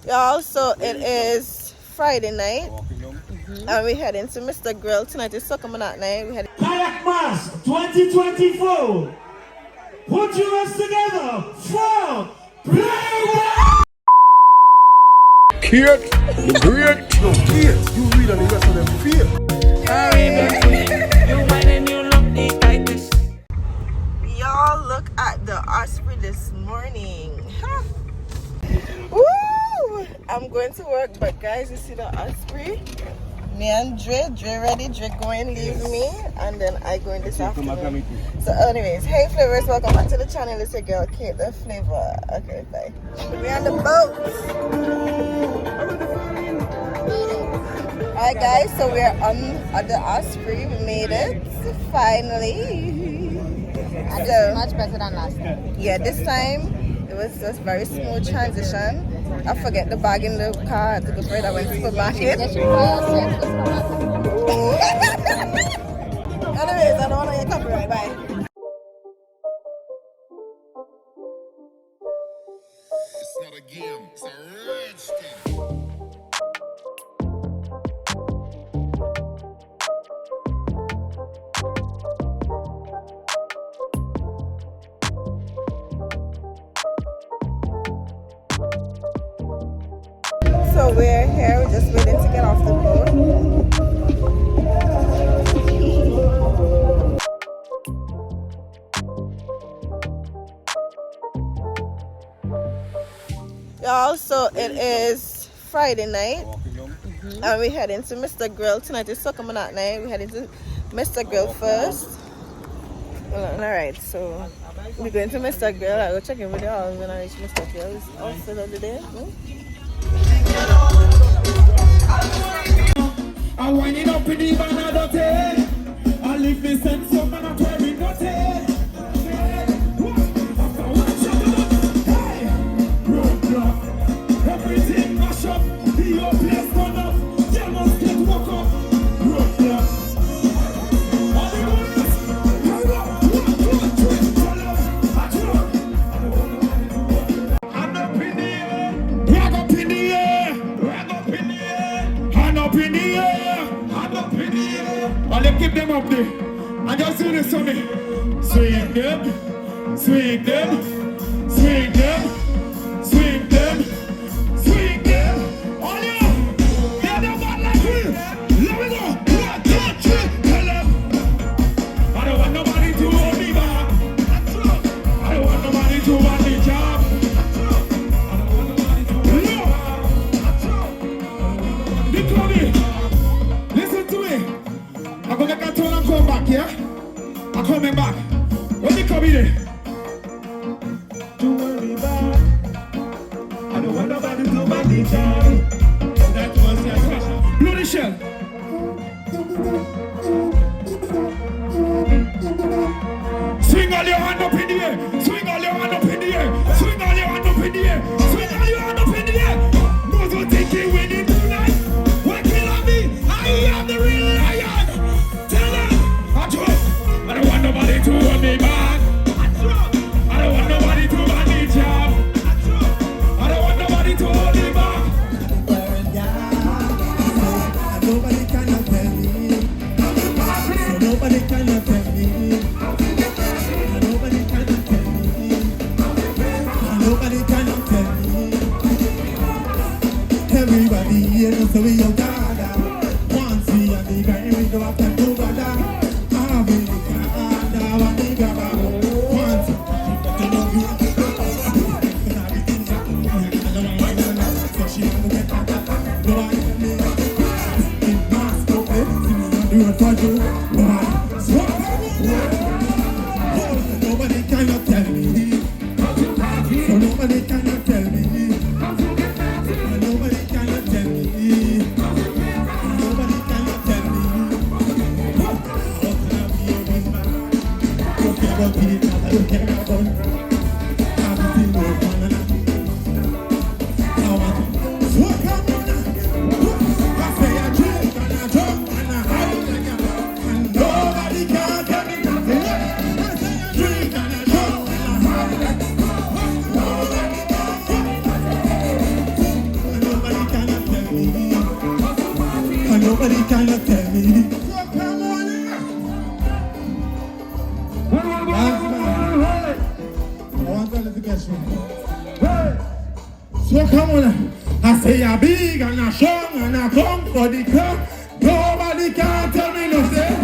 Y'all, so it is Friday night, and we're heading to Mr. Grill. Tonight is Soca Monarch night. We're heading Kayak Mass 2024. Put your hands together for Play. Kayak, the great. No, Kayak, you read and the rest of them fear. You whine and you look the tightest. Y'all, look at the Osprey this morning. Huh. Woo! I'm going to work, but guys, you see the Osprey? Me and Dre ready, Dre going leave me, and then I go in this afternoon. So anyways, hey Flavors, welcome back to the channel. It's your girl Kate the Flavor. Okay, bye. We're on the boat. Alright guys, so we're on the Osprey. We made it finally. So, Much better than last time. yeah, this time it was just very smooth transition. I forget the bag in the car. I took a break. I went to the supermarket. Yes, you will. Anyways, I don't want to get copyright. Bye. It's not a game, it's a rich thing. So we're here. We're just waiting to get off the boat. Y'all, so it is Friday night, and we're heading to Mr. Grill. Tonight is Soca Monarch night. We're heading to Mr. Grill first. Alright, so we're going to Mr. Grill. I'll go check in with you all when I reach Mr. Grill's outfit of the day. I wind it up in the banana day. I live the sense of man, I'm wearing nothing. Everything mash up, the old place turn up. They must get woke up. Roadblock. All the boys, hurry up. 1, 2, 3, turn up. Hand up in the air, rag up in the air, rag up in the air, hand up in the air, hand up in the air. All them keep them up there. And just do this for me. Swing them, swing them, swing them, swing them. Swing them, all you, they're the one like we. Let me go, 1, 2, 3, tell them. I don't want nobody to hold me back. I don't want nobody to want the job. I don't want nobody to hold me back. Look at me, listen to me. I'm gonna make a turn and come back, yeah? I'm coming back. When you come in, to worry back. I don't want nobody to manage down. That was your question. Bloody shell. Swing all your hand up in the air. Swing all your hand up in the air. Swing all your hand up in the air. Swing all your hand up in the air. Those who think you winning tonight, working on me. I am the real lion. Tell them. I don't want nobody to hold me back. I don't want nobody to manage job. I don't want nobody to hold me back. Nobody cannot tell me. Nobody cannot tell me. Nobody cannot tell me. Nobody cannot tell me. Everybody here knows we are God. Once we are the very we go after two brother. Nobody cannot tell me. So nobody cannot tell me. Nobody cannot tell me. Nobody cannot tell me. nobody can tell me. So come on here. I want to let the best one. So come on. I say I'm big and I'm strong and I come for the club. Nobody can tell me nothing.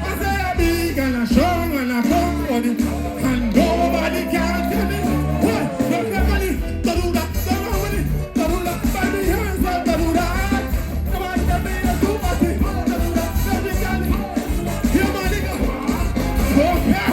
I say I'm big and I'm strong and I come for the club. And nobody can tell me. What? Nobody do that. Do that. By the hands up, do that. Nobody can be a do that. Do that. Everybody. Here, my nigga. Okay.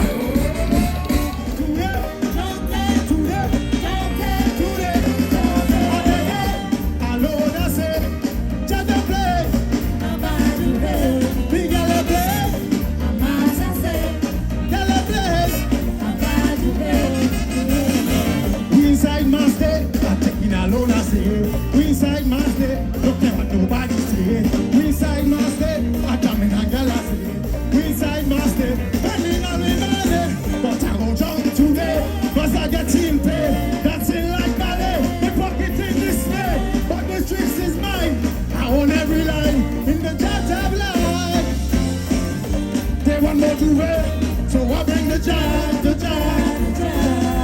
So I bring the jive, the jive.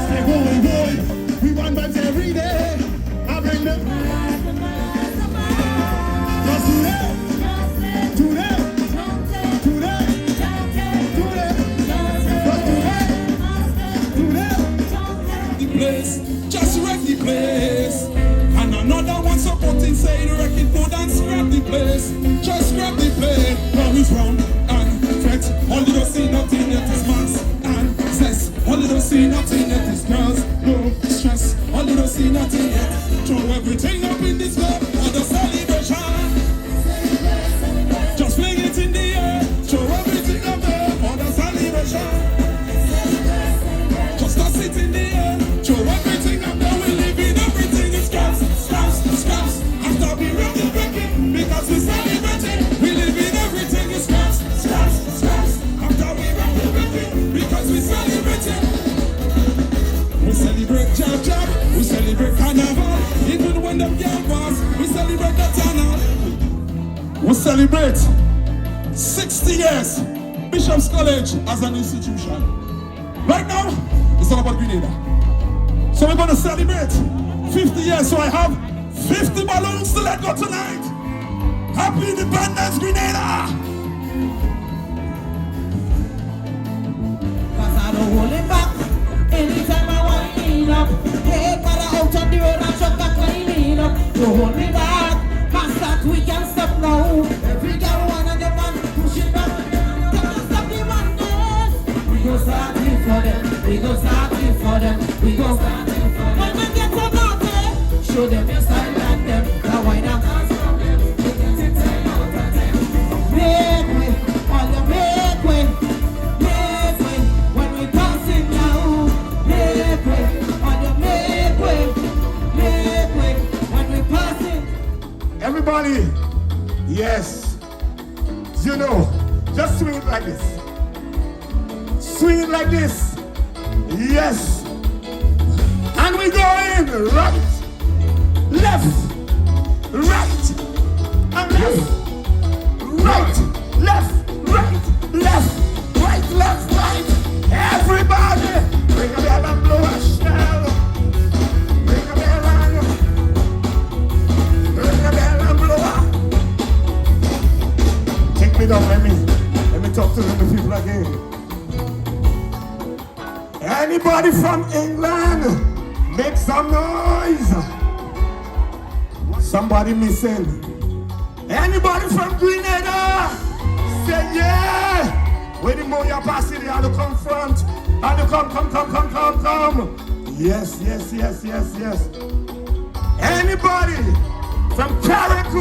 Say, boy, we want vibes every day. I bring the just the place, just wreck the place. And another one supporting say the record good and scrap the place. Just scrap the place. Now it's wrong and fret. Only don't see nothing that is mass and sex. Only don't see nothing that is girls. No stress. Only don't see nothing yet. Throw everything up in this club for the celebration. Just fling it in the air. Throw everything up there for the celebration. Just toss it in the air. Throw everything up there. We live in everything is scraps, scraps, scraps. After we rock it, break it, because we celebrate it. We live in everything is scraps, scraps, scraps. After we rock it, break it, because we celebrate it. We celebrate jab jab, we celebrate carnival. Even when them girl pass, we celebrate the tunnel. We celebrate 60 years Bishop's College as an institution. Right now, it's all about Grenada. So we're going to celebrate 50 years. So I have 50 balloons to let go tonight. Happy Independence, Grenada! Cause I don't hold it back. Anytime I want to clean up. Hey, father out on the road and truck a cleaning up. Don't hold me back. Past that we can stop now. Every girl one and the man push it back. Can't stop the madness. We go start it for them. We go start it for them. We go start it for them. When they get so naughty, show them your style and them. Now why not dance from them? We can take time out of them. Make way, all you make way. Make way, when we passing now. Make way, all you make way. Make way, when we passing. Everybody, yes, you know, just swing it like this. Swing it like this. Yes. And we go in right, left, right, and left. Right, left, right, left, right, left, right. Everybody, ring a bell and blow a shell. Ring a bell and ring a bell and blow a. Take me down, let me talk to the people again. Anybody from England, make some noise. Somebody missing. Anybody from Grenada, say yeah. Where the more you're passing, you have to come front. And you come. Yes. Anybody from Kayak,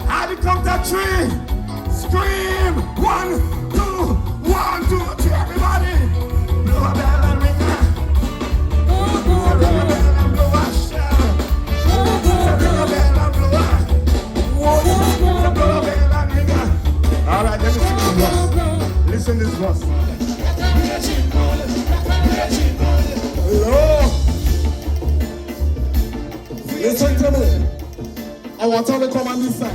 how to come to tree? Scream, 1, 2, 1, 2, 3, everybody. Blow a bell and ring it. Blow a bell and blow a shell. Blow a bell and blow a. Blow a bell and ring it. All right, let me sing this verse. Listen this verse. Hello. Listen to me. I want to come on this side.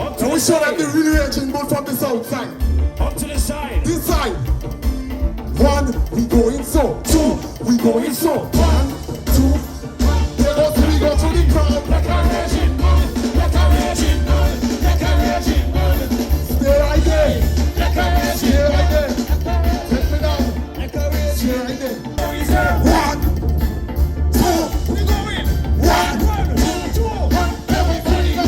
Up to And the we show them side. the real raging bull from the south side. Up to the side. This side. 1, we going so. 2, we going so. 1, 2. There goes 3, go to the crowd. Like a raging bull. Like a raging bull. Like a raging bull. Stay right there. Like a raging Stay bull. right there. Take me down. Like a raging Stay right there. bull. 1, 2, We going. 1, 1, 2, 1. Everybody go.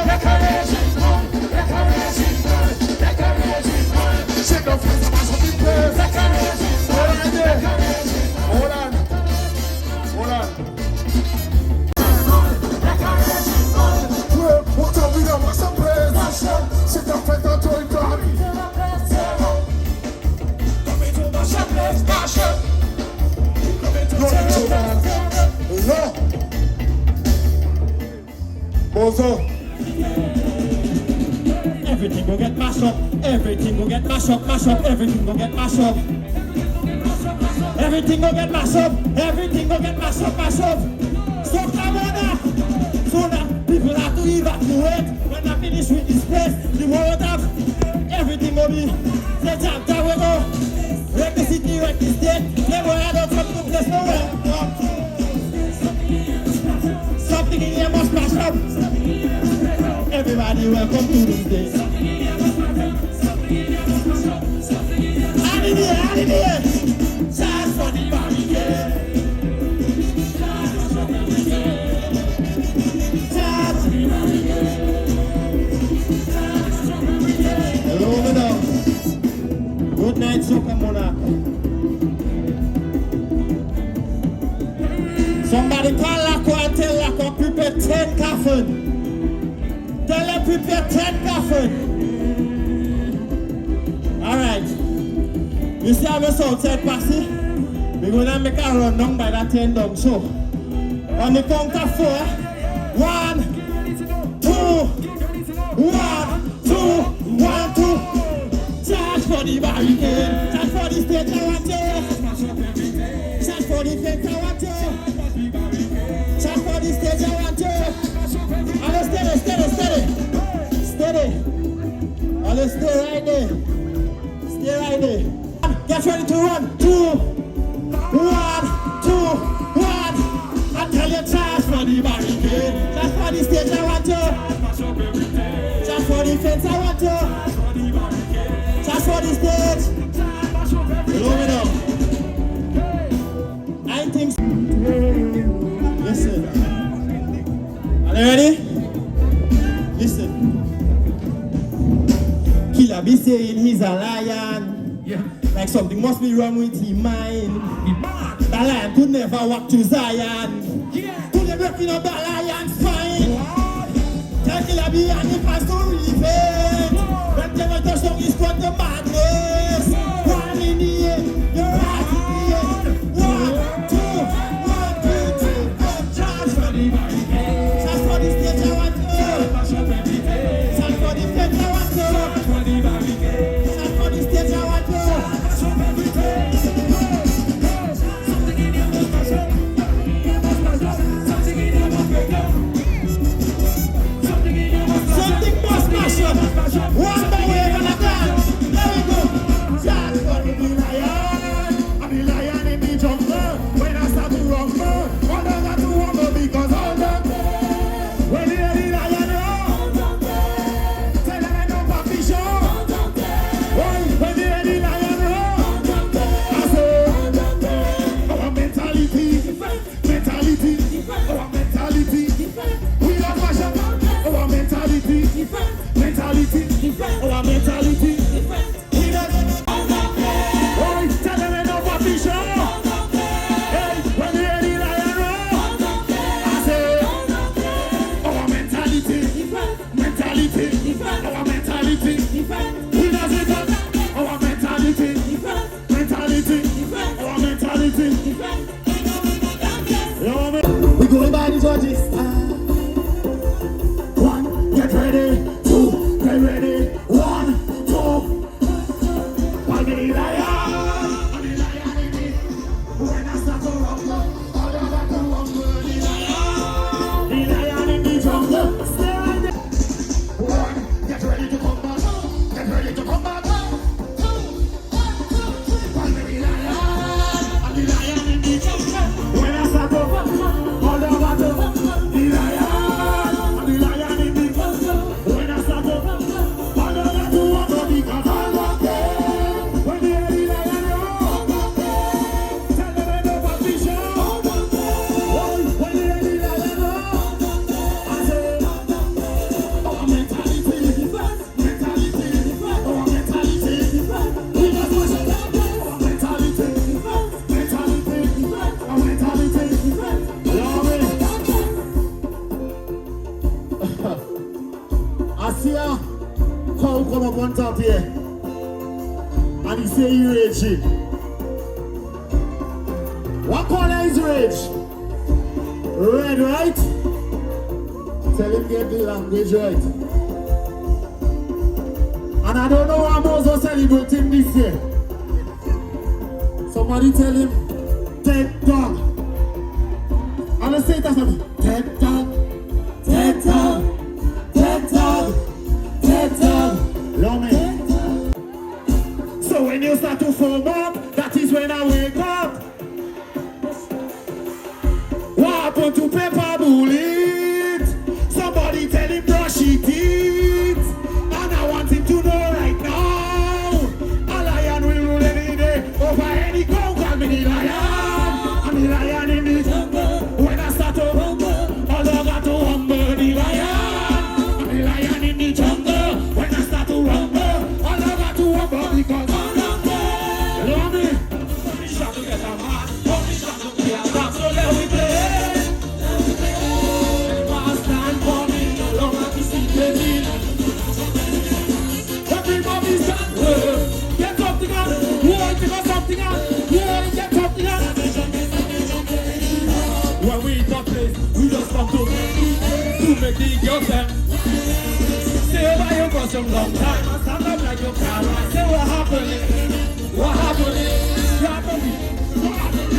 Like a raging bull. Like a raging bull. Like a raging bull. shake up, mash up the place. Like a raging Stay bull. right there. Like a raging bull. Hold on. Hold on. Like a raging bull. Well, what have we done? Mash up place. Shake up, face and throw it down. Coming to mash up, let's mash up. Coming to No, tear no, up. no. Bozo. Everything go get mashed up. Everything go get mashed up. Mash up. Everything go get mashed up. Everything go get mashed up. Everything go get mashed up. Mash up. So come on now. So now people have to evacuate. When I finish with this place, the world have everything will be. The jam that we go. Wreck the city, wreck the state. Never had up from the place nowhere. Something in here must mash up. Everybody welcome to this day. Hallelujah. Charge for the barricade. Charge. Hello, madam. Good night, Soca Monarch. Somebody call Lako and tell Lako prepare 10 coffin. Tell them prepare 10 coffin. Alright. You see how we outside passy? We're gonna make a run down by that 10 down. So on the count of 4. 1, 2, 1, 2, 1, 2. Charge for the barricade. Charge for the stage, I want you. Charge for the fence, I want you. Charge for the stage, I want you. I'll steady. Steady. I'll stay right there. Stay right there. Get ready to run. 2, 1, 2, 1. I tell you, charge for the barricade. Charge for the stage, I want you. Charge for the fence, I want you. Charge for the stage. Blow it up. I think. Listen. Are you ready? Listen. Killer be saying he's a lion. Yeah. Like something must be wrong with his mind. That lion could never walk to Zion. Could never break up that lion's spine. Tell Killer be and the past to repent. When they went to song is called the madness. 1 in the air, you're right in the air. 1, 2, 1, 2, 3, 4. Charge for the barricade. Charge for the stage, I want to. Charge for the fence, I want to. Charge for the stage, I want to. Something must mash up. One by way of a time. There we go. Charge for the lion. I'm the lion in the jungle. When I start to rumble, I don't got to rumble because all the when you hear the lion roar, tell them I know Papi show. When you hear the lion roar, I say, our mentality, our mentality. We don't mash up. Our mentality, our mentality. We don't. Boy, tell them I know Papi show. Hey, when you hear the lion roar, I say, our mentality, our mentality. We don't it up. Our mentality, our mentality. We going by the judges. 1, get ready. 2, get ready. 1, 2. I'll be the lion. I'm the lion in me. When I start to rumble, all of that to rumble. The lion in the jungle. come up on top here. And he say he raging. What color is rage? Red, right? Tell him get the language right. And I don't know why I'm also celebrating this year. Somebody tell him, dead dog. And let's say it as a dead dog, dead dog, dead dog, dead dog. Love me. So when you start to form up, that is when I wake up. What happened to Pepper Bullet? Somebody tell him brush his teeth. And I want him to know right now, a lion will rule any day over any cow. Call me the lion. I'm the lion in the jungle. When I start to rumble, all I got to humble the lion. I'm the lion in the jungle. When I start to rumble, all I got to humble because I'm rumble. Love me. Permission to get a man. Permission to play a rap. So let we play. Everybody's got get something on. Whoa, get something on. Whoa, get something on. When we in the place, we just come to make the girls them. Stay over here for some long time and stand up like your car. Say what happened? What happened? What happened?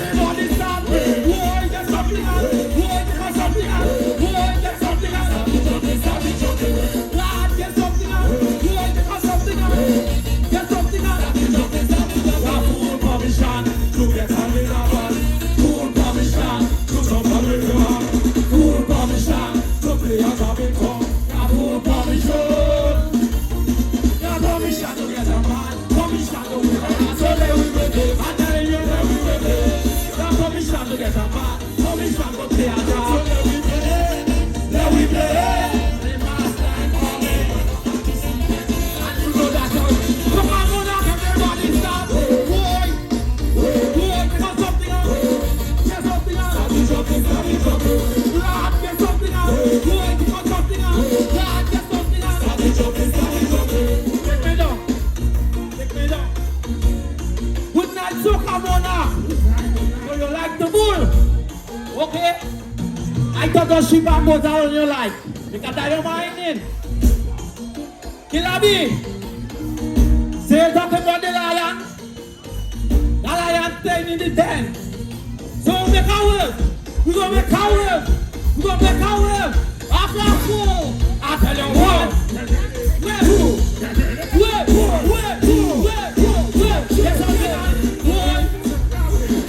Everybody start. Whoa, get something on. Whoa, get something on. Whoa, get something on. Lad, get something on. Whoa, get something on. Get something on. Full permission to get on with our band. Full permission to jump on with your hand. Full permission to play a driving car. Full permission. Got permission to get a man. Permission to win a man. So let we play. I'm telling you, let we play. Got permission to get a man. Permission to play a driving car. So let we play. Let we play. Come on, Monarch, everybody stop. Boy, get something out. Get something out. Lad, get something out. Boy, get something out. Lad, get something out. Take me down. Take me down. Good night, Soca, Monarch. So you like the bull? Okay. I thought the sheep and goats are on your life. Because I don't mind it. Kilabi. Say talking about the lion. The lion staying in the den. So we make our work. We gonna make our work. We gonna make our work. After a fool, I tell you what. Where who? Where? Get something out.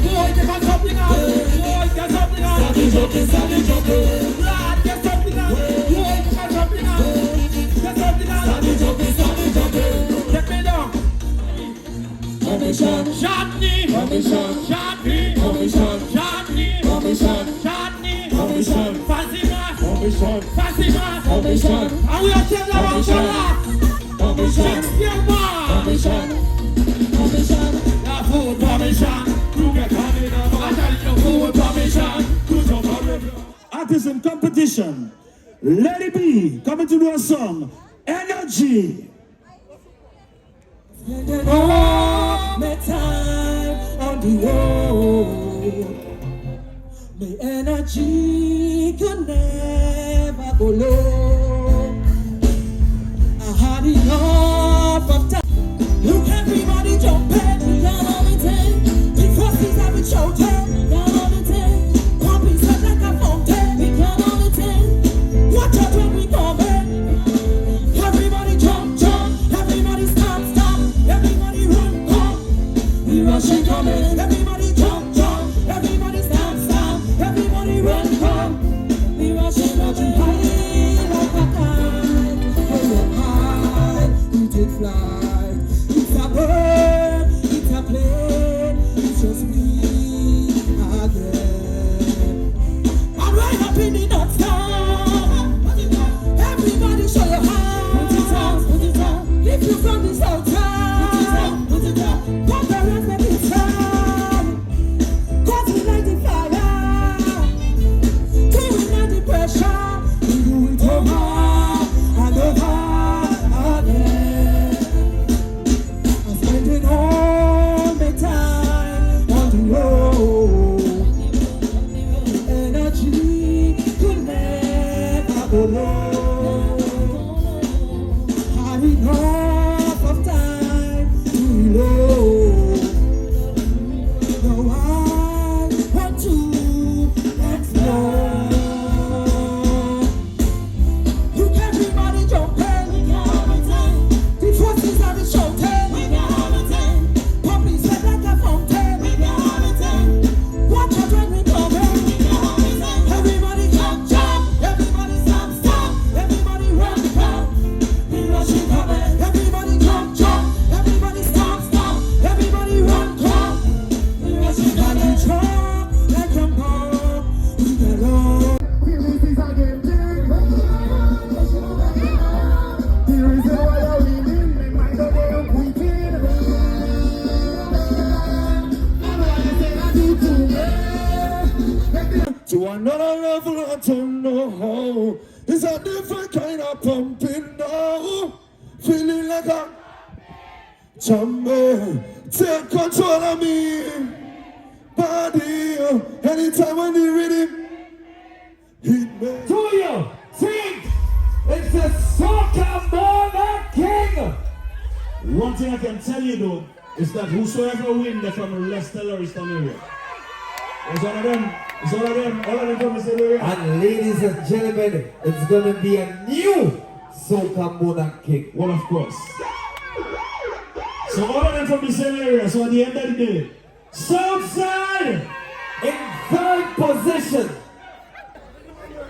Boy, get something out. Boy, get something out. Lad, get something out. Boy, get something out. Get something out. Take me down. Permission. Shotney. Permission. Shotney. Permission. Shotney. Permission. Shotney. Permission. Fancy man. Permission. Fancy man. Permission. And we are telling about Soca. Permission. Shakespeare man. Permission. Permission. Now full permission. To get on in a man. I tell you full permission. To jump on the floor. Artisan competition. Let it be. Coming to do a song. Energy. All my time on the road, my energy could never go low. I had enough of time. Look, everybody jumping down on the tank. The forces have been shouting down on the tank. Pumping sweat like a fountain. We down on the tank. Watch out when we come in. Everybody jump, everybody stop. Everybody run, come. We rushing, coming. Everybody jump. Everybody stop. Everybody run, come. We rushing high. Had enough of time to reload. Now I want to explore. You get everybody jumping. The forces are the shouting. Puppies red like a fountain. Watch out when we coming. Everybody jump, jump. Everybody stop, stop. Everybody run, run. We rushing coming. Everybody jump, jump. Everybody stop, stop. Everybody run, come. We rushing coming. Jump like a bomb. We get on. Here is this again, here is the way I live in, make my day wicked. To another level, I don't know how. It's a different kind of pumping now. Feeling like a chamber. Take control of me. Body, anytime when you rhythm hit me. Do you think it's a Soca Monarch King? One thing I can tell you though is that whosoever win, they're from the Leicester Lauriston area. It's one of them. It's all of them from the same area. And ladies and gentlemen, it's gonna be a new Soca Monarch King. Well, of course. So all of them from the same area. So at the end of the day, Southside In third position.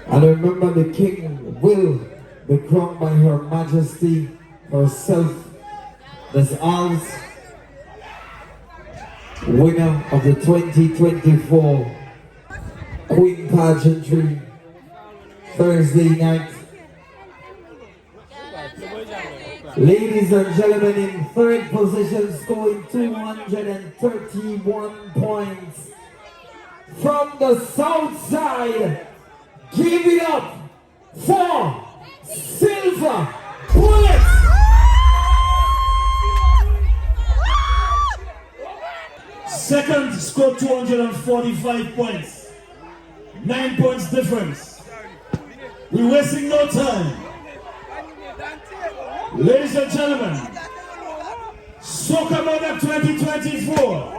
And remember, the king will be crowned by Her Majesty herself, Miss Alves, winner of the 2024 Queen Pageantry, Thursday night. Ladies and gentlemen, in third position, scoring 231 points from the south side. Give it up for Silver Bullet. second scored 245 points. 9 points difference. We're wasting no time. Ladies and gentlemen, Soca Monarch 2024.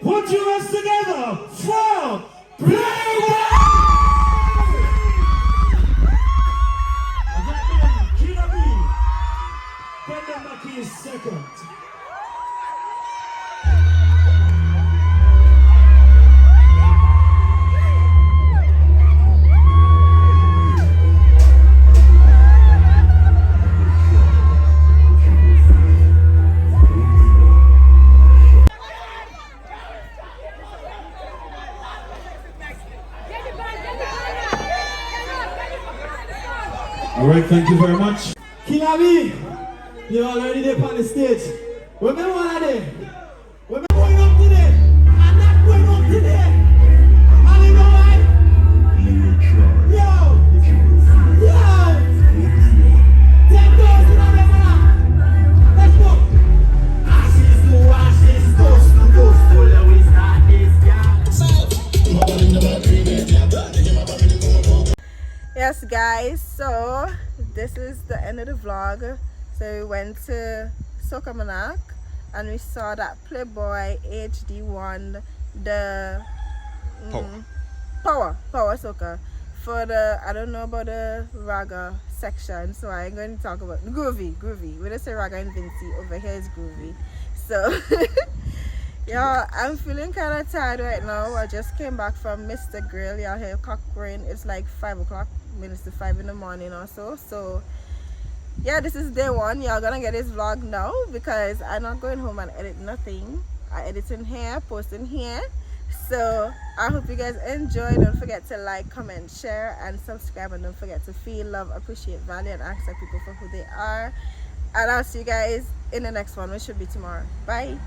Put your hands together for Playboy! Killer B. Brandon Mackey is second. All right, thank you very much. Killer B, you're already there on the stage. Remember what I did? We're going up today. I'm not going up today. And you know why? Yo! 10,000 of them now. Let's go. Ashes to ashes, ghost to ghost, to the we start this Yes guys, so this is the end of the vlog. So we went to Soca Monarch and we saw that Playboy HD won the power Soca for the, I don't know about the Raga section, so I ain't going to talk about groovy. We don't say Raga and Vinci, over here is groovy. So yeah, I'm feeling kind of tired right now. I just came back from Mr. Grill. Y'all hear cock crowing. It's like 5 o'clock, minutes to 5 in the morning or so. So yeah, this is day one. Y'all gonna get this vlog now because I'm not going home and edit nothing. I edit in here, post in here. So I hope you guys enjoy. Don't forget to like, comment, share, and subscribe. And don't forget to feel, love, appreciate, value, and accept people for who they are. And I'll see you guys in the next one, which should be tomorrow. Bye.